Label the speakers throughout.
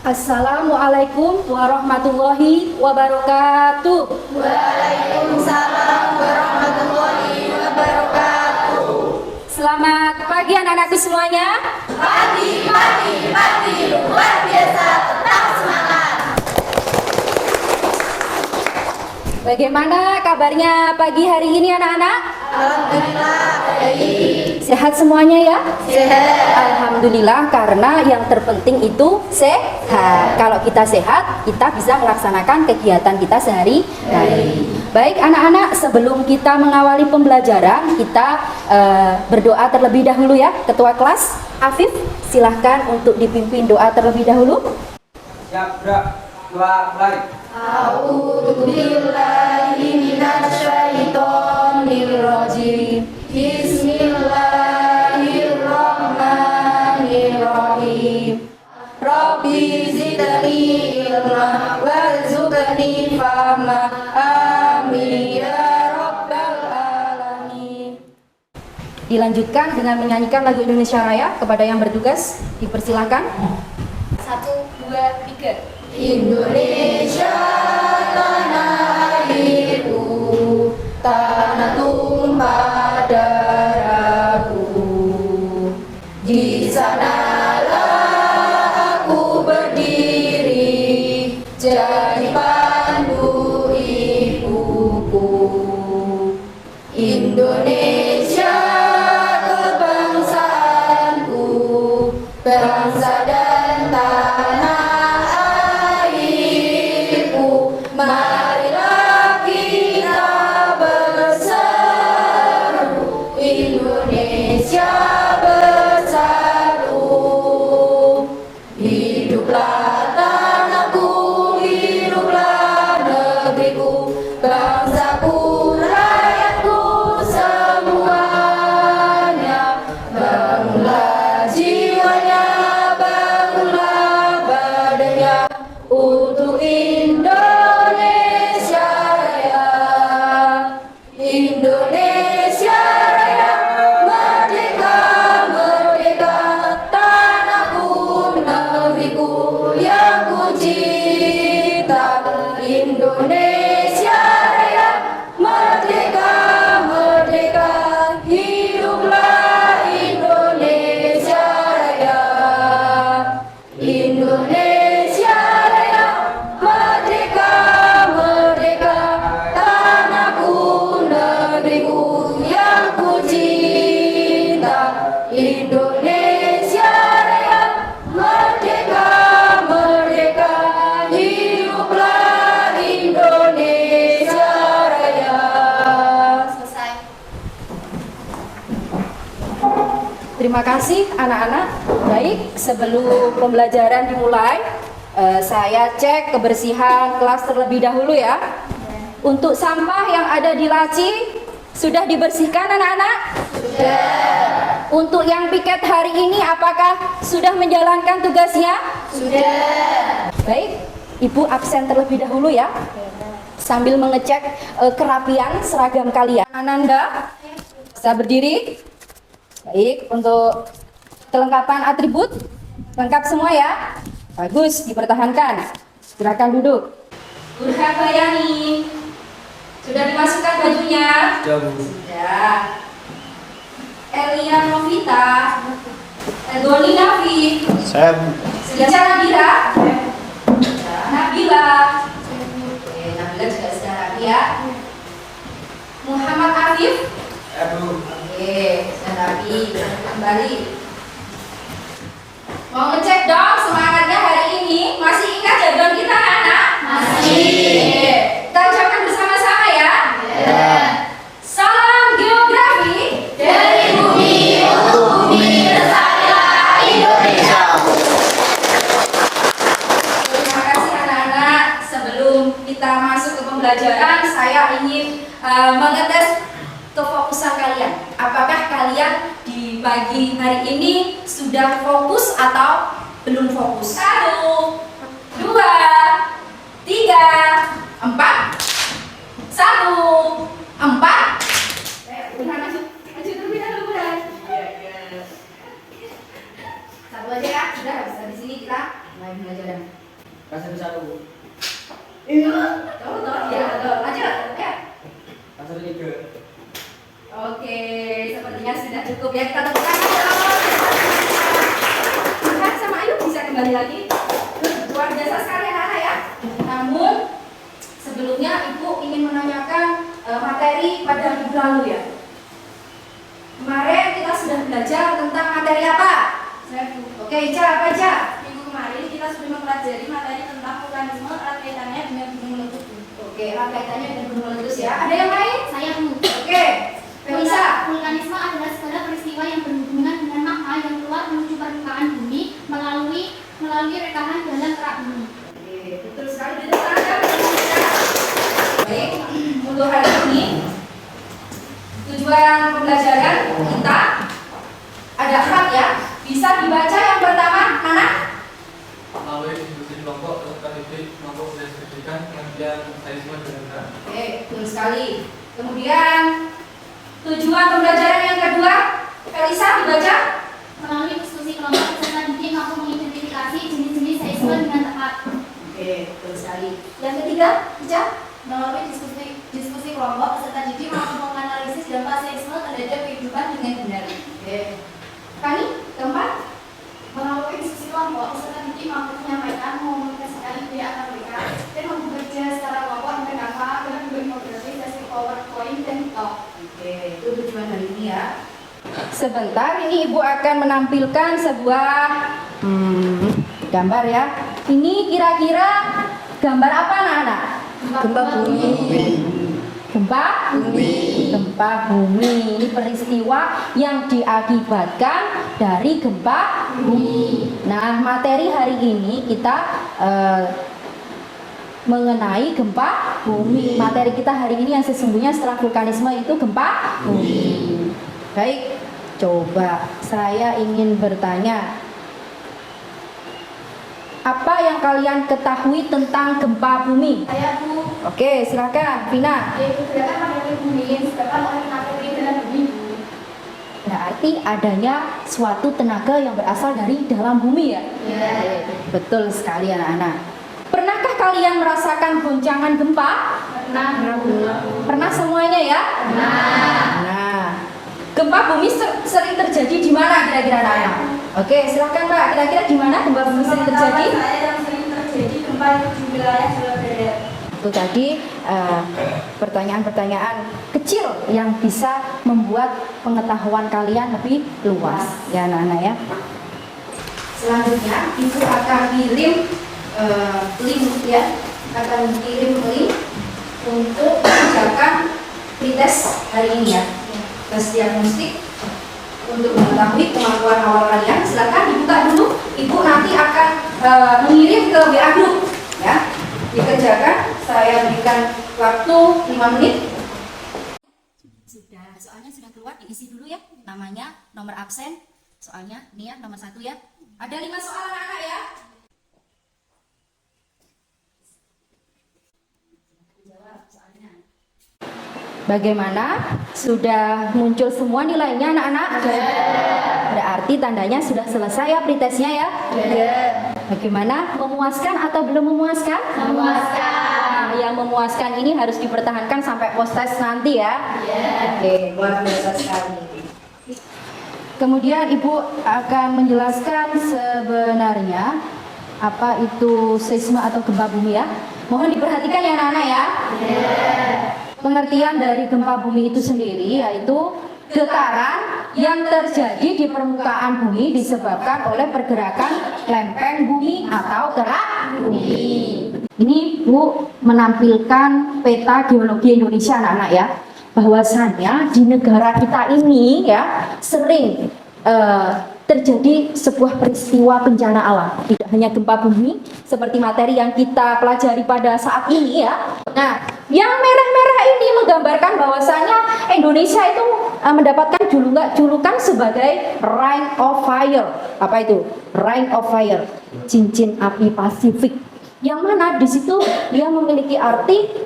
Speaker 1: Assalamualaikum warahmatullahi wabarakatuh.
Speaker 2: Waalaikumsalam warahmatullahi wabarakatuh.
Speaker 1: Selamat pagi anak-anakku semuanya.
Speaker 2: Pagi, luar biasa, tetap semangat.
Speaker 1: Bagaimana kabarnya pagi hari ini anak-anak?
Speaker 2: Alhamdulillah, baik.
Speaker 1: Sehat semuanya ya?
Speaker 2: Sehat.
Speaker 1: Alhamdulillah, karena yang terpenting itu sehat. Kalau kita sehat, kita bisa melaksanakan kegiatan kita sehari-hari. Baik anak-anak, sebelum kita mengawali pembelajaran, kita berdoa terlebih dahulu ya. Ketua kelas, Afif, silahkan untuk dipimpin doa terlebih dahulu.
Speaker 3: Siap, gerak, dua, mulai.
Speaker 2: A'udzu billahi minasy syaithanir rajim. Bismillahirrahmanirrahim. Rabbi zidni ilma warzuqni fahma. Amin ya rabbal alamin.
Speaker 1: Dilanjutkan dengan menyanyikan lagu Indonesia Raya. Kepada yang bertugas, dipersilakan.
Speaker 4: 1, 2, 3.
Speaker 2: Indonesia tanah airku, tanah tumpah darahku. Di sanalah aku berdiri, jadi pandu ibuku. Indonesia kebangsaanku, bangsa dan tanah airku. Marilah kita bersatu, Indonesia bersatu. Hiduplah tanahku, hiduplah negeriku, bangsaku, rakyatku semuanya. Bangunlah jiwanya, bangunlah badannya, untuk Indonesia Raya. Indonesia Raya, merdeka, merdeka, tanahku, negeriku yang ku cinta. Indonesia Raya, merdeka, merdeka, hiduplah Indonesia Raya. Indonesia Raya, merdeka, merdeka, tanahku, negeriku yang ku cinta. Indonesia Raya, merdeka, merdeka, hiduplah Indonesia Raya.
Speaker 4: Selesai.
Speaker 1: Terima kasih anak-anak. Baik, sebelum pembelajaran dimulai, saya cek kebersihan kelas terlebih dahulu ya. Untuk sampah yang ada di laci, sudah dibersihkan anak-anak?
Speaker 2: Sudah.
Speaker 1: Untuk yang piket hari ini, apakah sudah menjalankan tugasnya?
Speaker 2: Sudah.
Speaker 1: Baik, Ibu absen terlebih dahulu ya, sambil mengecek kerapian seragam kalian. Ananda, bisa berdiri. Baik, untuk kelengkapan atribut, lengkap semua ya? Bagus, dipertahankan. Silakan duduk. Burhan Bayani, sudah dimasukkan bajunya?
Speaker 3: Sudah, Bu.
Speaker 1: Sudah. Elia Novita, Doni Nafi,
Speaker 3: Saya, Bu.
Speaker 1: sudah. Nabila? Sudah. Nabila. Oke, Nabila juga sudah rapi ya. Muhammad Afif.
Speaker 3: Bu.
Speaker 1: Oke, sudah rapi. Kembali. Mau ngecek dong semangatnya hari ini. Masih ingat jargon kita anak?
Speaker 2: Masih.
Speaker 1: Oke, kita ucapkan bersama-sama ya.
Speaker 2: Ya.
Speaker 1: Salam geografi
Speaker 2: Dari bumi untuk bumi, lestarilah Indonesia.
Speaker 1: Terima kasih anak-anak. Sebelum kita masuk ke pembelajaran, saya ingin mengetes kefokusan kalian. Apakah kalian di pagi hari ini sudah fokus atau belum fokus? 1, 2, 3, 4. 1, 4. Maju terlebih dahulu, Bulan. Satu aja ya, sudah habis di sini kita maju pembelajaran.
Speaker 3: Kelas 1.
Speaker 1: Tahu ya, lanjut ya.
Speaker 3: Kelas 3.
Speaker 1: Oke, sepertinya sudah cukup ya, kita tepuk tangan dong. Bukan sama Ayu bisa kembali lagi. Luar biasa sekali anak-anak ya. Namun sebelumnya Ibu ingin menanyakan materi pada minggu lalu ya. Kemarin kita sudah belajar tentang materi apa? Oke, Ica, apa Ica?
Speaker 4: Minggu kemarin kita sudah mempelajari materi tentang vulkanisme erat kaitannya dengan gunung meletus.
Speaker 1: Oke, erat kaitannya dengan gunung meletus ya. Ada yang lain?
Speaker 4: Saya Bu.
Speaker 1: Oke, Felisa.
Speaker 4: Vulkanisme adalah segala peristiwa yang berhubungan dengan magma yang keluar menuju permukaan bumi melalui rekahan dalam kerak bumi.
Speaker 1: Oke, betul sekali. Jadi sekarang baik, untuk hari ini tujuan pembelajaran kita ada 4 ya. Bisa dibaca yang pertama mana?
Speaker 5: Melalui diskusi kelompok serta titik mampu mendeskripsikan pengertian saisme dan
Speaker 1: Oke, betul sekali. Kemudian tujuan pembelajaran yang kedua, Felisa dibaca.
Speaker 4: Melalui diskusi kelompok peserta didik mampu mengidentifikasi jenis-jenis seisme dengan tepat.
Speaker 1: Oke, betul sekali. Yang ketiga, Ica.
Speaker 4: Melalui diskusi kelompok peserta didik mampu menganalisis dampak seisme terhadap kehidupan dengan benar.
Speaker 1: Oke. Fani, keempat.
Speaker 4: Melalui diskusi kelompok peserta didik mampu menyampaikan mengomunikasikan ide antar mereka dan mampu bekerja secara kelompok dengan kakak dalam berintegrasi sesi PowerPoint dan talk.
Speaker 1: Oke, itu tujuan hari ini ya. Sebentar, ini Ibu akan menampilkan sebuah gambar ya. Ini kira-kira gambar apa anak-anak?
Speaker 2: Gempa bumi.
Speaker 1: Gempa bumi. Gempa bumi. Ini peristiwa yang diakibatkan dari gempa bumi. Nah, materi hari ini kita mengenai gempa bumi. Materi kita hari ini yang sesungguhnya setelah vulkanisme itu gempa bumi. Baik, coba saya ingin bertanya, apa yang kalian ketahui tentang gempa bumi?
Speaker 4: Saya Bu,
Speaker 1: Oke, silakan, Vina.
Speaker 4: yaitu gerakan materi bumi yang disebabkan oleh materi dalam bumi.
Speaker 1: Berarti adanya suatu tenaga yang berasal dari dalam bumi ya?
Speaker 4: Ya.
Speaker 1: Betul sekali anak-anak. Pernahkah kalian merasakan goncangan gempa? Pernah semuanya ya? Nah, gempa bumi sering terjadi di mana kira-kira anak-anak? Oke, silakan Mbak. Kira-kira di mana gempa bumi sering terjadi?
Speaker 4: Saya yang sering terjadi gempa di wilayah Jawa Barat.
Speaker 1: Itu tadi pertanyaan-pertanyaan kecil yang bisa membuat pengetahuan kalian lebih luas ya anak-anak ya. Selanjutnya Ibu akan kirim link ya, akan kirim link untuk mengerjakan pretest hari ini ya, tes diagnostik untuk mengetahui kemampuan awal kalian. Silakan dibuka dulu, Ibu nanti akan mengirim ke WA group ya, dikerjakan. Saya berikan waktu 5 menit. Soalnya sudah keluar, diisi dulu ya namanya, nomor absen soalnya ini ya, nomor 1 ya. Ada 5 soal anak-anak ya. Bagaimana? Sudah muncul semua nilainya anak-anak? Berarti tandanya sudah selesai ya pretestnya ya? Bagaimana? Memuaskan atau belum memuaskan? Memuaskan. Yang memuaskan ini harus dipertahankan sampai post test nanti ya? Oke, luar biasa sekali. Kemudian Ibu akan menjelaskan sebenarnya apa itu seisme atau gempa bumi ya? Mohon diperhatikan ya anak-anak ya. Pengertian dari gempa bumi itu sendiri yaitu getaran yang terjadi di permukaan bumi disebabkan oleh pergerakan lempeng bumi atau kerak bumi. Ini Bu menampilkan peta geologi Indonesia anak-anak ya, bahwasannya di negara kita ini ya sering terjadi sebuah peristiwa bencana alam, tidak hanya gempa bumi seperti materi yang kita pelajari pada saat ini ya. Nah, yang merah-merah ini menggambarkan bahwasanya Indonesia itu mendapatkan julukan sebagai Ring of Fire. Apa itu? Ring of Fire, cincin api Pasifik. Yang mana di situ dia memiliki arti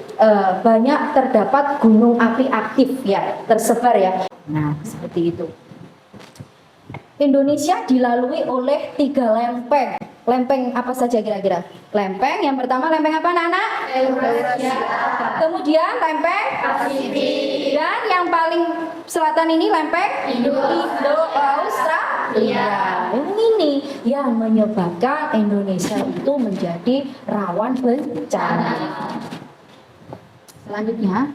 Speaker 1: banyak terdapat gunung api aktif ya, tersebar ya. Nah, seperti itu. Indonesia dilalui oleh 3 lempeng lempeng apa saja kira-kira? Lempeng yang pertama lempeng apa anak-anak?
Speaker 2: Eurasia.
Speaker 1: Kemudian lempeng
Speaker 2: Pasifik.
Speaker 1: dan yang paling selatan ini lempeng
Speaker 2: Indo-Australia.
Speaker 1: Ini yang menyebabkan Indonesia itu menjadi rawan bencana. Selanjutnya,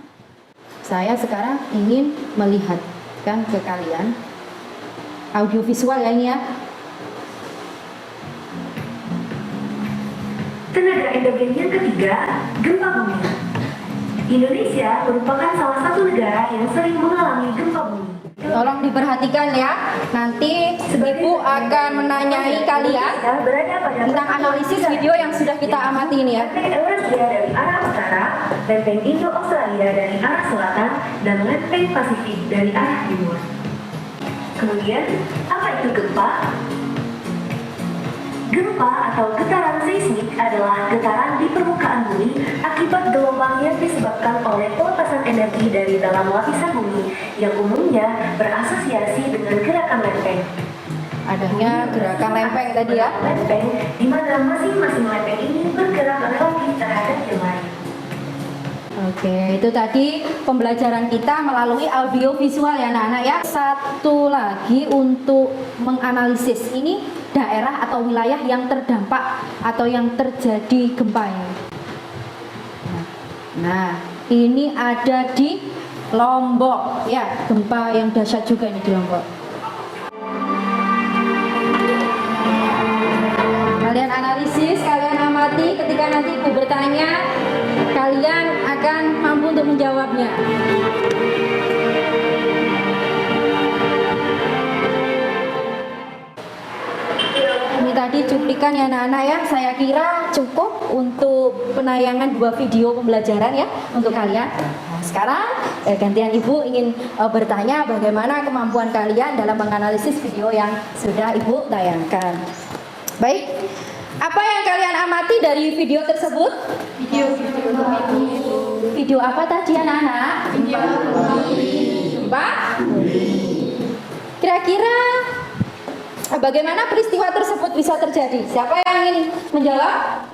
Speaker 1: saya sekarang ingin melihatkan ke kalian audiovisual ya ini ya.
Speaker 6: Tenaga endogen yang ketiga, gempa bumi. Indonesia merupakan salah satu negara yang sering mengalami gempa bumi.
Speaker 1: Tolong diperhatikan ya. Nanti Ibu akan menanyai kalian
Speaker 6: Berada pada
Speaker 1: tentang analisis video yang sudah kita amati ini ya.
Speaker 6: lempeng Eurasia dari arah utara, lempeng Indo-Australia dari arah selatan, dan lempeng Pasifik dari arah timur. Kemudian, apa itu gempa? Gempa atau getaran seismik adalah getaran di permukaan bumi akibat gelombang yang disebabkan oleh pelepasan energi dari dalam lapisan bumi yang umumnya berasosiasi dengan gerakan lempeng.
Speaker 1: Adanya gerakan lempeng tadi ya.
Speaker 6: Lempeng, di mana masing-masing lempeng ini bergerak relatif terhadap yang lain.
Speaker 1: Oke, itu tadi pembelajaran kita melalui audio visual ya anak-anak ya. Satu lagi untuk menganalisis ini daerah atau wilayah yang terdampak atau yang terjadi gempa ini. Nah, ini ada di Lombok ya, gempa yang dahsyat juga ini di Lombok. Kalian analisis, kalian amati, ketika nanti Ibu bertanya, kalian akan mampu untuk menjawabnya. Ini tadi cuplikan ya anak-anak ya, saya kira cukup untuk penayangan 2 video pembelajaran ya untuk kalian. Nah, sekarang gantian Ibu ingin bertanya bagaimana kemampuan kalian dalam menganalisis video yang sudah Ibu tayangkan. Baik, apa yang kalian amati dari video tersebut? Video apa tadi anak-anak? Gempa? Kira-kira bagaimana peristiwa tersebut bisa terjadi? Siapa yang ingin menjawab?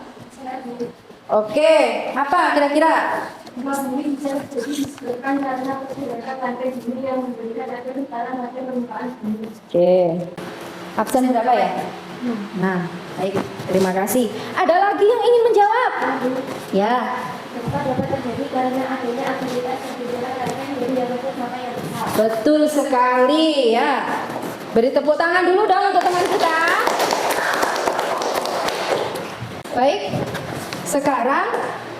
Speaker 1: Oke, apa kira-kira?
Speaker 4: Gempa bumi bisa terjadi disebabkan karena pergerakan lempeng bumi yang memberikan efek getaran pada permukaan bumi.
Speaker 1: Oke, absen berapa ya? Nah, baik, terima kasih. Ada lagi yang ingin menjawab? Ya,
Speaker 4: Gempa dapat terjadi karena adanya aktivitas pergerakan lempeng dari yang kecil sampai yang besar.
Speaker 1: betul sekali ya. Beri tepuk tangan dulu dong untuk teman kita. Baik, sekarang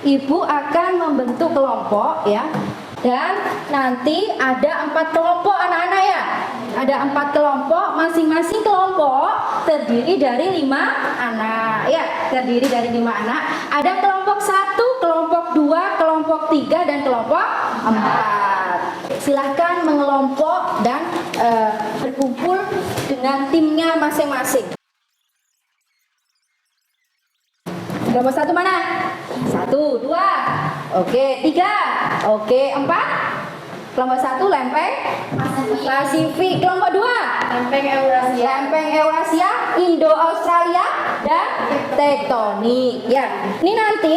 Speaker 1: Ibu akan membentuk kelompok ya. Dan nanti ada 4 kelompok anak-anak ya. Ada 4 kelompok, masing-masing kelompok terdiri dari 5 anak ya. Terdiri dari 5 anak. Ada kelompok 1, kelompok 2, kelompok 3 dan kelompok 4. Silahkan mengelompok dan berkumpul dengan timnya masing-masing. Kelompok 1 mana? 1, 2, oke, 3, oke, 4. Kelompok 1 lempeng Pasifik. Kelompok 2
Speaker 2: Lempeng Eurasia.
Speaker 1: lempeng Eurasia, Indo-Australia dan tektonik ya. Ini nanti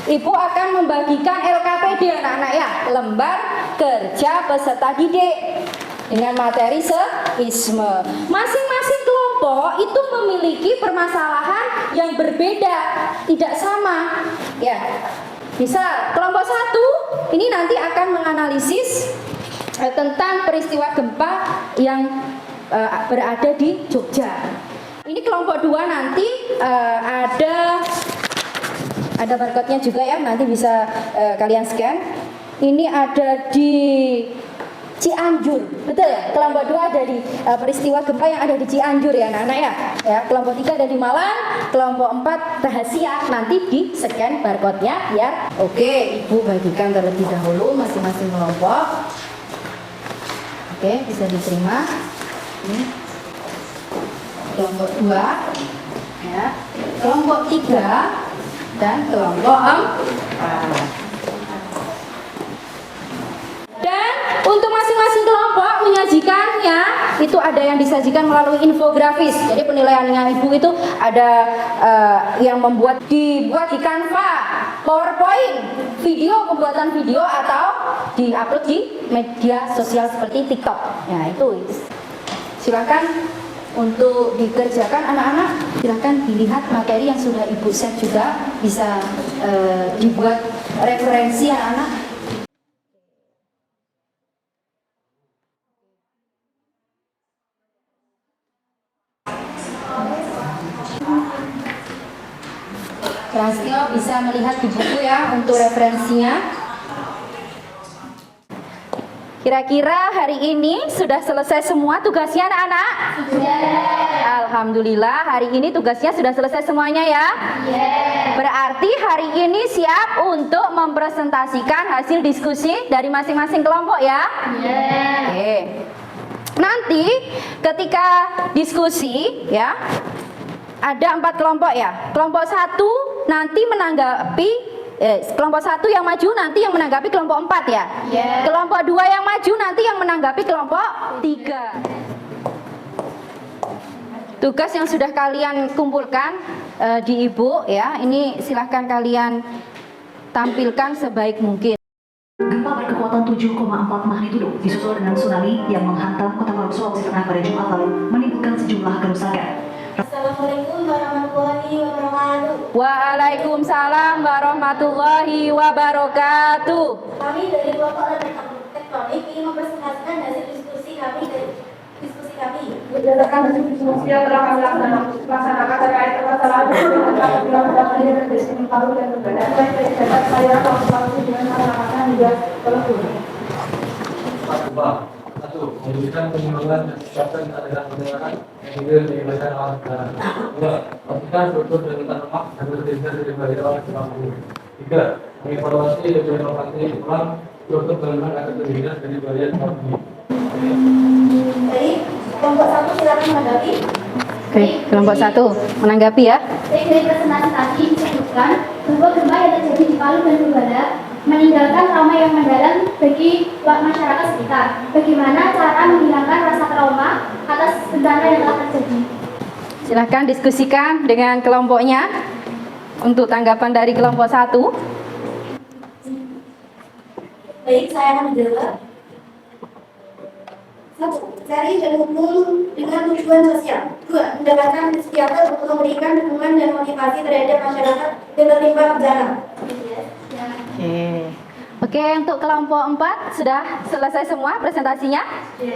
Speaker 1: Ibu akan membagikan LKPD anak-anak ya, lembar kerja peserta didik dengan materi seisme. Masing-masing kelompok itu memiliki permasalahan yang berbeda, tidak sama ya. Misal kelompok 1 ini nanti akan menganalisis tentang peristiwa gempa yang berada di Jogja. Ini kelompok 2 nanti ada barcode-nya juga ya, nanti bisa kalian scan. Ini ada di Cianjur, betul ya? Kelompok 2 ada di peristiwa gempa yang ada di Cianjur ya anak-anak ya. Ya, kelompok 3 ada di Malang, kelompok 4 rahasia. Nanti di scan barcode-nya ya. Oke, Ibu bagikan terlebih dahulu masing-masing kelompok. Oke, bisa diterima. Ini kelompok 2 ya, kelompok 3 dan kelompok 4. Dan untuk masing-masing kelompok menyajikannya itu ada yang disajikan melalui infografis. Jadi penilaiannya Ibu itu ada yang dibuat di Canva, PowerPoint, video, pembuatan video atau diupload di media sosial seperti TikTok. Ya, itu silakan untuk dikerjakan anak-anak, silahkan dilihat materi yang sudah Ibu set juga, bisa dibuat referensi anak-anak. Prasetyo bisa melihat di buku ya untuk referensinya. Kira-kira hari ini sudah selesai semua tugasnya anak-anak? Alhamdulillah hari ini tugasnya sudah selesai semuanya ya? Berarti hari ini siap untuk mempresentasikan hasil diskusi dari masing-masing kelompok ya? Oke. Nanti ketika diskusi ya, ada 4 kelompok ya. Kelompok 1 nanti menanggapi kelompok 1 yang maju nanti yang menanggapi kelompok 4 ya. Kelompok 2 yang maju nanti yang menanggapi kelompok 3. Tugas yang sudah kalian kumpulkan di Ibu ya, ini silahkan kalian tampilkan sebaik mungkin.
Speaker 6: Gempa berkekuatan 7,4 magnitudo disusul dengan tsunami yang menghantam Kota Maros, Sulawesi Tengah pada Jumat lalu menimbulkan sejumlah kerusakan.
Speaker 2: Assalamualaikum warahmatullahi wabarakatuh.
Speaker 1: Waalaikumsalam warahmatullahi wabarakatuh.
Speaker 2: Kami dari kelompok elektronik ingin mempresentasikan hasil diskusi kami. Berdasarkan hasil diskusi yang telah kami laksanakan terkait permasalahan dan diskusi paru dan berbeda, baik dapat saya konsultasi dengan masyarakat hingga telepon.
Speaker 5: Satu, mewujudkan penyimbangan dan siapkan dengan pendengaran yang juga diberikan alat negara. 2, pastikan struktur dan letak lemak yang berbeda dari bagian alat negara. 3, mengevaluasi dan berinovasi ulang struktur bangunan agar berbeda dari bagian alat negara.
Speaker 2: Baik, kelompok 1 silakan menanggapi.
Speaker 1: Oke, kelompok 1 menanggapi ya.
Speaker 4: Baik, dari presentasi tadi disebutkan bahwa gempa yang terjadi di Palu dan Donggala meninggalkan trauma yang mendalam bagi masyarakat sekitar. Bagaimana cara menghilangkan rasa trauma atas bencana yang telah terjadi?
Speaker 1: Silahkan diskusikan dengan kelompoknya untuk tanggapan dari kelompok 1.
Speaker 2: Baik, saya akan menjawab. 1. Cari dan hukum dengan tujuan sosial. 2. Mendapatkan kesetiaan untuk memberikan dukungan dan motivasi terhadap masyarakat yang tertimpa bencana.
Speaker 1: Oke, untuk kelompok 4 sudah selesai semua presentasinya?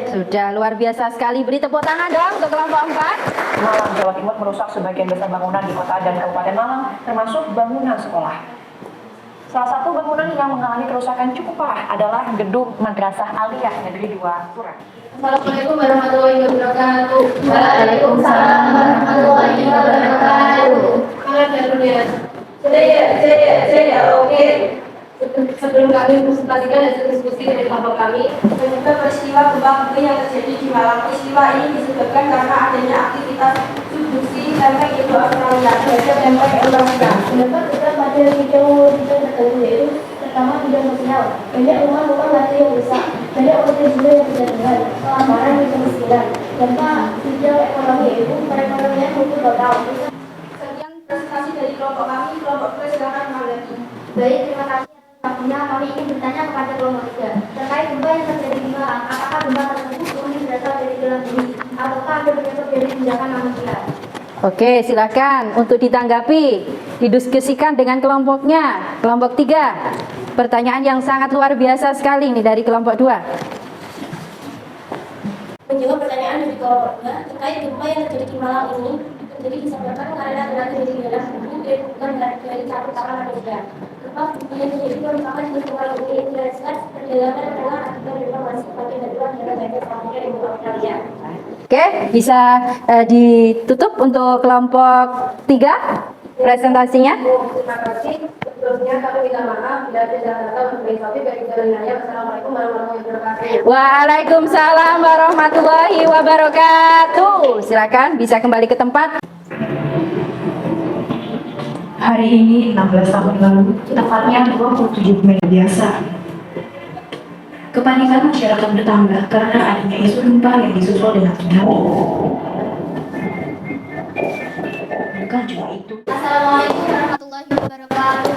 Speaker 1: Sudah, luar biasa sekali. Beri tepuk tangan dong untuk kelompok 4.
Speaker 6: Malang, Jawa Timur merusak sebagian besar bangunan di kota dan Kabupaten Malang, termasuk bangunan sekolah. Salah satu bangunan yang mengalami kerusakan cukup parah adalah gedung Madrasah Aliyah Negeri 2 Turan.
Speaker 2: Assalamualaikum warahmatullahi wabarakatuh. Waalaikumsalam warahmatullahi wabarakatuh. Kalian dan dunia. Saya oke. Sebelum kami presentasikan hasil diskusi dari kelompok kami, penyebab peristiwa gempa bumi yang terjadi di Malang. Peristiwa ini disebabkan karena adanya aktivitas subduksi lempeng Indo-Australia terhadap lempeng Eurasia. Dapat kita pada video tertentu yaitu pertama bidang sosial. Banyak rumah-rumah mati yang rusak, banyak orang juga yang tidak tinggal, kelaparan dan kemiskinan. Dampak bidang ekonomi yaitu perekonomian maupun total. Sekian presentasi dari kelompok kami. Kelompok kedua silakan menanggapi. Baik, terima kasih. Waktunya kami ingin bertanya kepada kelompok 3 terkait gempa yang terjadi di Malang. Apakah gempa tersebut mungkin berasal dari dalam bumi ataukah ada penyebab dari tindakan manusia?
Speaker 1: Oke, silakan untuk ditanggapi, didiskusikan dengan kelompoknya. Kelompok 3, pertanyaan yang sangat luar biasa sekali nih dari kelompok 2.
Speaker 2: Menjawab pertanyaan dari kelompok 2 terkait gempa yang terjadi di Malang ini terjadi disebabkan karena terjadi di dalam bumi dan bukan dari campur tangan manusia. Gempa bumi yang terjadi merupakan lingkungan bumi intensitas perjalanan adalah akibat informasi bagian dari luar dan banyak samudra di Australia.
Speaker 1: Oke, bisa ditutup untuk kelompok 3 presentasinya.
Speaker 2: Terima kasih. Sebelumnya kami minta maaf bila ada data untuk menginformasi dari jalannya. Assalamualaikum warahmatullahi wabarakatuh.
Speaker 1: Waalaikumsalam warahmatullahi wabarakatuh. Silakan bisa kembali ke tempat.
Speaker 6: Hari ini 16 tahun lalu, tepatnya 27 Mei biasa.
Speaker 7: Kepanikan masyarakat bertambah karena adanya isu gempa yang disusul dengan tsunami. Bukan cuma itu.
Speaker 4: Assalamualaikum warahmatullahi wabarakatuh.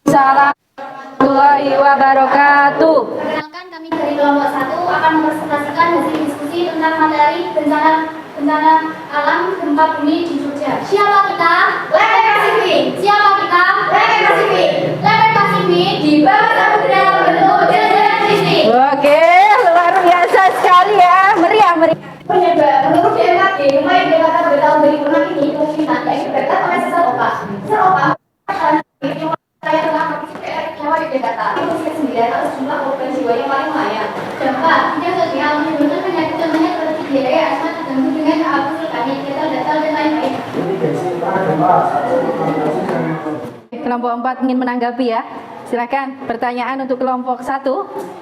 Speaker 1: Assalamualaikum warahmatullahi wabarakatuh.
Speaker 4: Perkenalkan, kami dari kelompok 1 akan mempresentasikan hasil diskusi tentang materi bencana alam gempa bumi di Jogja. Siapa kita? Lepet Pasifik. Siapa kita? Lepet Pasifik. Lepet Pasifik di bawah samudera bentuk jajaran sisi.
Speaker 1: Oke, luar biasa sekali ya. Meriah, meriah.
Speaker 4: Penyebab menurut BMKG, gempa yang Jakarta pada tahun 2006 ini kemungkinan diakibatkan oleh sesar ombak. Sesar ombak saya telah mengisi Jawa Yogyakarta. Itu sendiri atau sejumlah korban jiwa yang paling lumayan. Dampak tidak sosial menimbulkan penyakit contohnya seperti diare, asma, terganggu dengan abu vulkanik, gatal-gatal dan lain-lain.
Speaker 1: Kelompok 4 ingin menanggapi ya. Silakan pertanyaan untuk kelompok 1.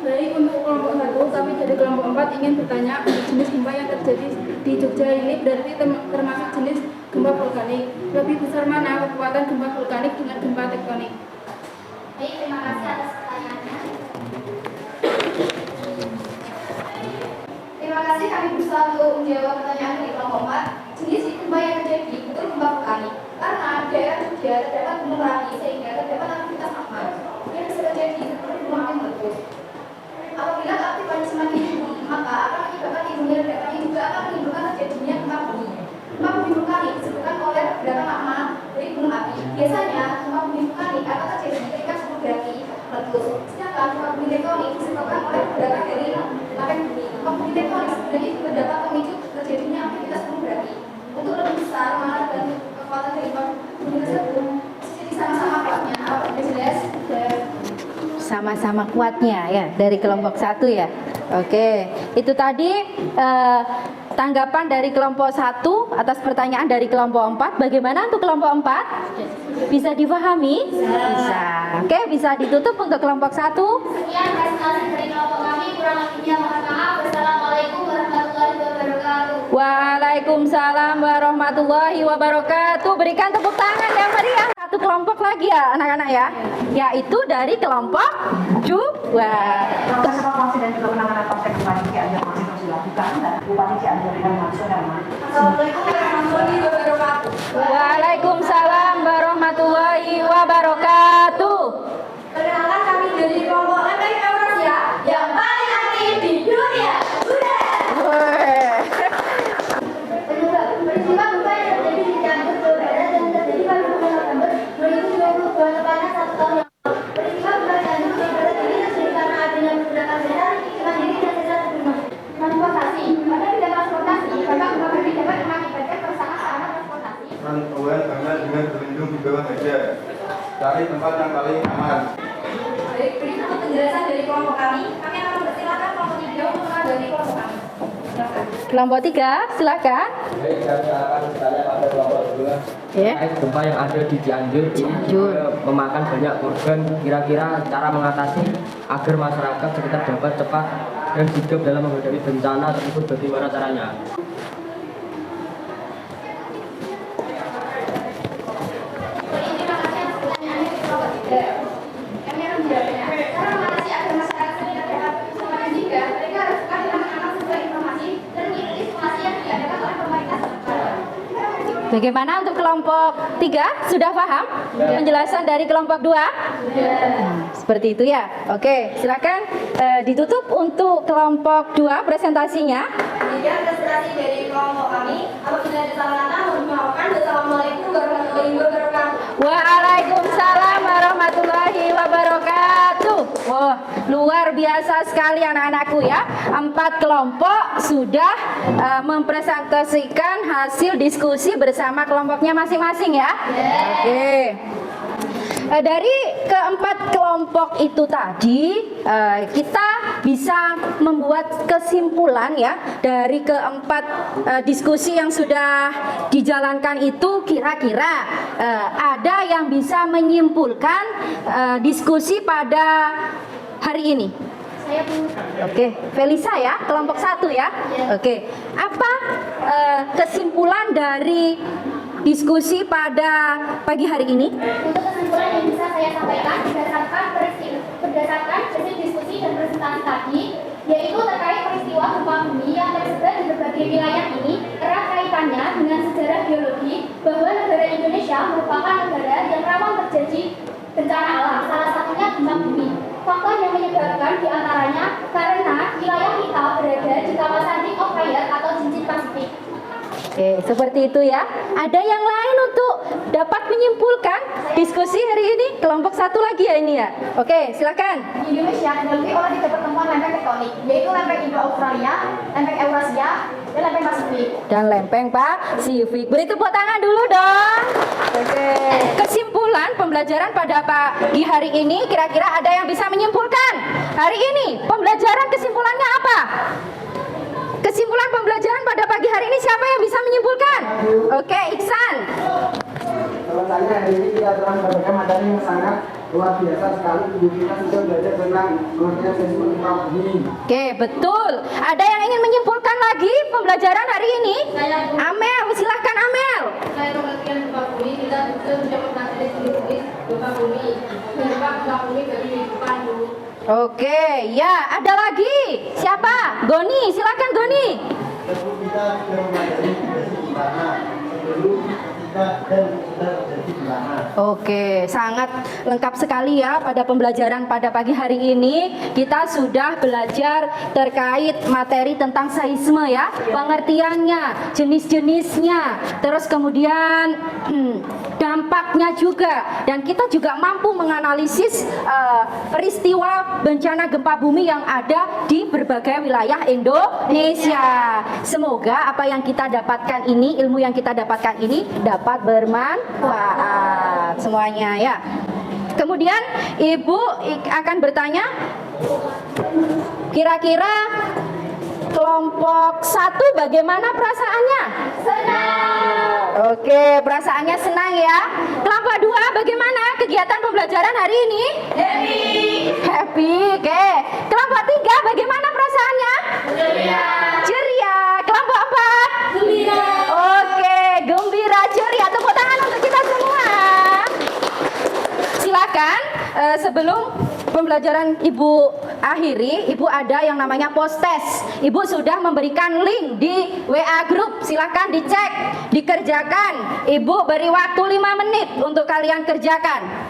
Speaker 2: Baik, untuk kelompok 1, kami dari kelompok 4 ingin bertanya untuk jenis gempa yang terjadi di Jogja ini berarti termasuk jenis gempa vulkanik. Lebih besar mana kekuatan gempa vulkanik dengan gempa tektonik?
Speaker 4: Baik, terima kasih atas pertanyaannya. Terima kasih, kami berusaha untuk menjawab pertanyaan dari kelompok 4. Jenis gempa yang terjadi betul gempa vulkanik. Karena daerah Jogja terdapat gunung Merapi sehingga terdapat aktivitas magma yang bisa terjadi seperti gunung api meletus. Apabila aktivitas semakin tinggi, maka akan menyebabkan timbulnya ledakan yang juga akan menimbulkan terjadinya gempa bumi. Gempa bumi vulkanik disebabkan oleh pergerakan magma dari gunung api. Biasanya gempa bumi vulkanik akan terjadi ketika suhu berapi meletus. Sedangkan gempa bumi tektonik disebabkan oleh pergerakan dari lapis bumi. Gempa bumi tektonik sebenarnya juga dapat memicu terjadinya aktivitas gunung berapi. Untuk lebih besar mana dan kekuatan dari gempa bumi tersebut, jadi sama-sama kuatnya. Apa jelas?
Speaker 1: Sama-sama kuatnya ya dari kelompok 1 ya. Oke, itu tadi tanggapan dari kelompok 1 atas pertanyaan dari kelompok 4. Bagaimana untuk kelompok 4? Bisa difahami? Bisa. Oke, bisa ditutup untuk kelompok 1.
Speaker 4: Sekian presentasi dari kelompok kami. Kurang lebihnya mohon maaf. Wassalamualaikum warahmatullahi wabarakatuh.
Speaker 1: Waalaikumsalam warahmatullahi wabarakatuh. Berikan tepuk tangan yang meriah. Satu kelompok lagi ya anak-anak ya, yaitu dari kelompok 2.
Speaker 8: Proses evakuasi dan juga penanganan pasca gempa di Cianjur masih terus dilakukan dan Bupati Cianjur dengan langsung
Speaker 4: Assalamualaikum warahmatullahi wabarakatuh.
Speaker 1: Waalaikumsalam warahmatullahi wabarakatuh.
Speaker 4: Perkenalkan, kami dari kelompok Lepek Eurasia yang paling aktif di dunia. Peristiwa gempa yang terjadi di Cianjur, Jawa Barat dan terjadi pada bulan November 2022 tepatnya 1 tahun yang lalu. Peristiwa gempa Cianjur, Jawa Barat ini terjadi karena adanya beberapa daerah mandiri dan sesar gunung. Transportasi. Pada bidang transportasi, dampak gempa bumi dapat mengakibatkan kerusakan sarana transportasi.
Speaker 9: Rantauan karena dengan berlindung di bawah meja. Cari tempat yang paling aman.
Speaker 4: Baik, berikut penjelasan dari kelompok kami. Kami akan mempersilakan kelompok 3 untuk menghadiri kelompok kami. Silakan.
Speaker 1: Kelompok 3, silakan.
Speaker 3: Baik, kami akan bertanya pada kelompok 2.
Speaker 1: Ya.
Speaker 3: Terkait gempa yang ada di Cianjur ini juga memakan banyak korban. Kira-kira cara mengatasi agar masyarakat sekitar dapat cepat dan sigap dalam menghadapi bencana tersebut bagaimana caranya?
Speaker 4: Terima kasih atas pertanyaannya di kelompok 3. Kami akan menjawabnya. Cara mengatasi agar masyarakat sekitar dapat informasi juga, mereka harus suka dengan mengenal sumber informasi dan mengikuti informasi yang diadakan oleh pemerintah setempat.
Speaker 1: Bagaimana untuk kelompok 3? Sudah paham penjelasan dari kelompok 2? Seperti itu ya. Oke, silakan ditutup untuk kelompok 2 presentasinya.
Speaker 4: Demikian presentasi dari kelompok kami. Apabila ada salah kata, mohon dimaafkan. Wassalamualaikum warahmatullahi wabarakatuh.
Speaker 1: Waalaikumsalam warahmatullahi wabarakatuh. Wah, luar biasa sekali anak-anakku ya. 4 kelompok sudah mempresentasikan hasil diskusi bersama kelompoknya masing-masing ya. Oke. Dari keempat kelompok itu tadi kita bisa membuat kesimpulan ya dari keempat diskusi yang sudah dijalankan itu kira-kira ada yang bisa menyimpulkan diskusi pada hari ini.
Speaker 4: Saya Bu.
Speaker 1: Oke, Felisa ya, kelompok 1 ya. Oke, apa kesimpulan dari diskusi pada pagi hari ini?
Speaker 4: Untuk kesimpulan yang bisa saya sampaikan berdasarkan hasil diskusi dan presentasi tadi, yaitu terkait peristiwa gempa bumi yang tersebar di berbagai wilayah ini erat kaitannya dengan sejarah biologi bahwa negara Indonesia merupakan negara yang rawan terjadi bencana alam, salah satunya gempa bumi. Faktor yang menyebabkan diantaranya karena wilayah kita berada di kawasan Ring of Fire atau cincin Pasifik.
Speaker 1: Oke, seperti itu ya. Ada yang lain untuk dapat menyimpulkan diskusi hari ini? Kelompok satu lagi ya ini ya. Oke, silakan.
Speaker 8: Di Indonesia dilalui oleh 3 pertemuan lempeng tektonik, yaitu lempeng Indo-Australia, lempeng Eurasia, dan lempeng Pasifik.
Speaker 1: Dan lempeng Pasifik. Beri tepuk tangan dulu dong. Oke. Kesimpulan pembelajaran pada pagi hari ini kira-kira ada yang bisa menyimpulkan? Hari ini pembelajaran kesimpulannya apa? Kesimpulan pembelajaran pada pagi hari ini siapa yang bisa menyimpulkan? Oke, Iksan.
Speaker 10: Kalau saya hari ini kita telah mendapatkan materi yang sangat luar biasa sekali. Ibu kita sudah belajar tentang pengertian seismik gempa bumi.
Speaker 1: Oke, betul. Ada yang ingin menyimpulkan lagi pembelajaran hari ini? Amel, silahkan Amel.
Speaker 2: Saya pengertian gempa bumi, kita sudah mempelajari jenis gempa bumi. Penyebab gempa bumi bagi kehidupan dulu.
Speaker 1: Oke, ya, ada lagi. Siapa? Goni, silakan Goni.
Speaker 10: Sebelum kita sudah mempelajari besi gimana, sebelum kita dan sudah terjadi gimana.
Speaker 1: Oke, sangat lengkap sekali ya pada pembelajaran pada pagi hari ini. Kita sudah belajar terkait materi tentang seisme ya, pengertiannya, jenis-jenisnya, terus kemudian dampaknya juga, dan kita juga mampu menganalisis peristiwa bencana gempa bumi yang ada di berbagai wilayah Indonesia. Semoga apa yang kita dapatkan ini, ilmu yang kita dapatkan ini dapat bermanfaat semuanya ya. Kemudian Ibu akan bertanya, kira-kira kelompok 1 bagaimana perasaannya?
Speaker 4: Senang.
Speaker 1: Oke, perasaannya senang ya. Kelompok 2 bagaimana kegiatan pembelajaran hari ini?
Speaker 2: Happy.
Speaker 1: Happy, oke. Kelompok 3 bagaimana perasaannya?
Speaker 2: Ceria.
Speaker 1: Ceria. Kelompok 4?
Speaker 2: Gembira.
Speaker 1: Oke, gembira, ceria. Tepuk tangan untuk kita semua. Silakan, sebelum pembelajaran Ibu akhiri, Ibu ada yang namanya post-test. Ibu sudah memberikan link di WA Group. Silakan dicek, dikerjakan. Ibu beri waktu 5 menit untuk kalian kerjakan.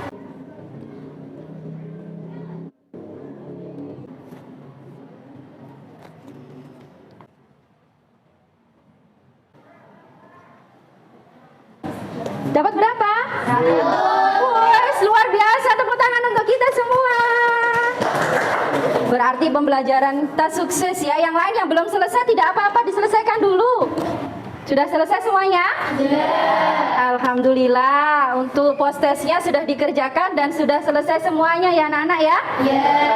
Speaker 1: Dapat berapa? 1. Wah, luar biasa. Tepuk tangan untuk kita semua. Berarti pembelajaran kita sukses ya. Yang lain yang belum selesai tidak apa-apa, diselesaikan dulu. Sudah selesai semuanya? Alhamdulillah, untuk post-testnya sudah dikerjakan dan sudah selesai semuanya ya anak-anak ya?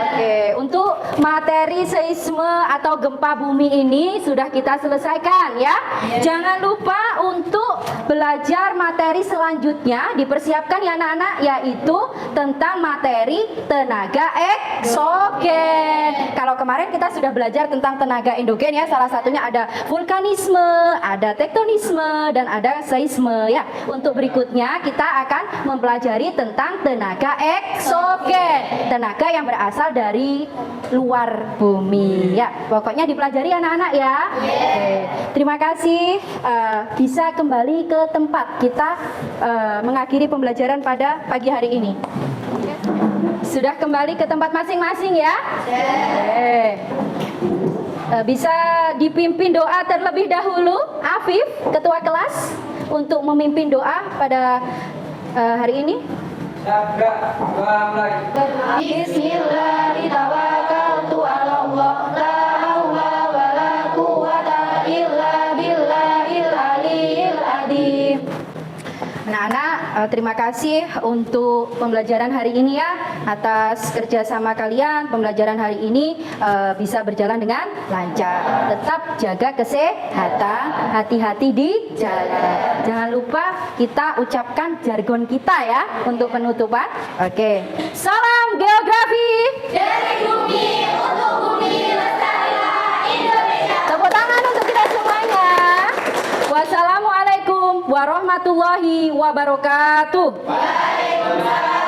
Speaker 1: Oke, untuk materi seisme atau gempa bumi ini sudah kita selesaikan ya. Jangan lupa untuk belajar materi selanjutnya, dipersiapkan ya anak-anak, yaitu tentang materi tenaga eksogen. Kalau kemarin kita sudah belajar tentang tenaga endogen ya, salah satunya ada vulkanisme, ada tektonisme, dan ada seisme ya. Untuk berikutnya kita akan mempelajari tentang tenaga eksogen, tenaga yang berasal dari luar bumi ya. Pokoknya dipelajari anak-anak ya. Oke. Terima kasih, bisa kembali ke tempat kita mengakhiri pembelajaran pada pagi hari ini. Sudah kembali ke tempat masing-masing ya. Bisa dipimpin doa terlebih dahulu, Afif, ketua kelas, untuk memimpin doa pada hari ini. Bismillahirrahmanirrahim. La haula wala quwwata illa billahil aliyil azim. Anak-anak, terima kasih untuk pembelajaran hari ini ya. Atas kerjasama kalian, pembelajaran hari ini bisa berjalan dengan lancar. Tetap jaga kesehatan, hati-hati di jalan. Jangan lupa kita ucapkan jargon kita ya untuk penutupan. Oke, salam geografi
Speaker 4: Dari bumi untuk bumi, lestarilah Indonesia.
Speaker 1: Tepuk tangan untuk kita semuanya. Wassalamualaikum warahmatullahi wabarakatuh.
Speaker 4: Waalaikumsalam.